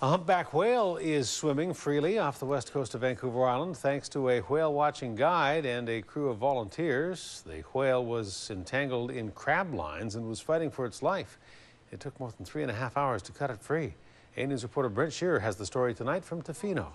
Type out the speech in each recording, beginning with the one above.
A humpback whale is swimming freely off the west coast of Vancouver Island thanks to a whale watching guide and a crew of volunteers. The whale was entangled in crab lines and was fighting for its life. It took more than 3.5 hours to cut it free. A News reporter Brent Shearer has the story tonight from Tofino.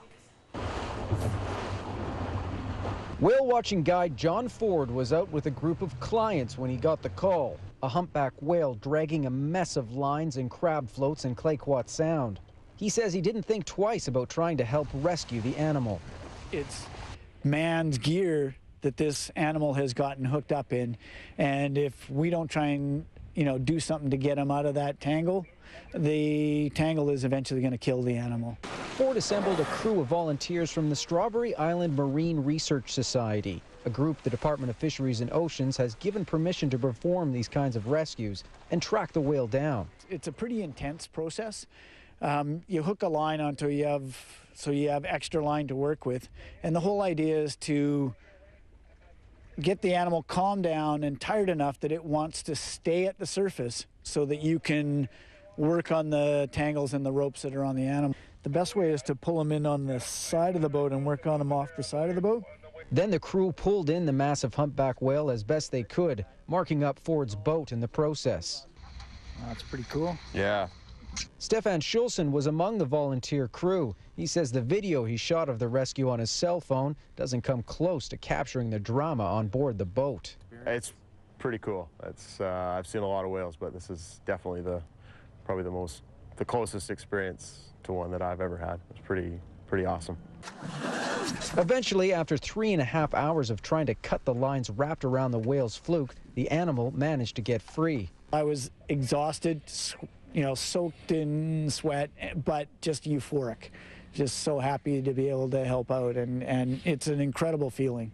Whale watching guide John Forde was out with a group of clients when he got the call. A humpback whale dragging a mess of lines and crab floats in Clayoquot Sound. He says he didn't think twice about trying to help rescue the animal. It's man's gear that this animal has gotten hooked up in, and if we don't try and do something to get him out of that tangle, the tangle is eventually going to kill the animal. Forde assembled a crew of volunteers from the Strawberry Island Marine Research Society, a group the Department of Fisheries and Oceans has given permission to perform these kinds of rescues and track the whale down. It's a pretty intense process. You hook a line onto you have extra line to work with, and the whole idea is to get the animal calmed down and tired enough that it wants to stay at the surface so that you can work on the tangles and the ropes that are on the animal. The best way is to pull them in on the side of the boat and work on them off the side of the boat. Then the crew pulled in the massive humpback whale as best they could, marking up Forde's boat in the process. That's pretty cool. Yeah. Stefan Schulzen was among the volunteer crew. He says the video he shot of the rescue on his cell phone doesn't come close to capturing the drama on board the boat. It's pretty cool. I've seen a lot of whales, but this is definitely probably the closest experience to one that I've ever had. It's pretty awesome. Eventually, after 3.5 hours of trying to cut the lines wrapped around the whale's fluke, the animal managed to get free. I was exhausted, soaked in sweat, but just euphoric. Just so happy to be able to help out, and it's an incredible feeling.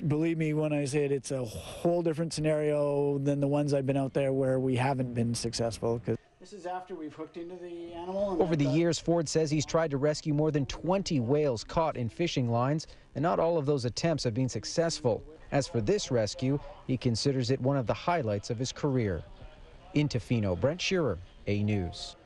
Believe me when I say it, it's a whole different scenario than the ones I've been out there where we haven't been successful. This is after we've hooked into the animal. Over the years, Forde says he's tried to rescue more than 20 whales caught in fishing lines, and not all of those attempts have been successful. As for this rescue, he considers it one of the highlights of his career. In Tofino, Brent Shearer, A News.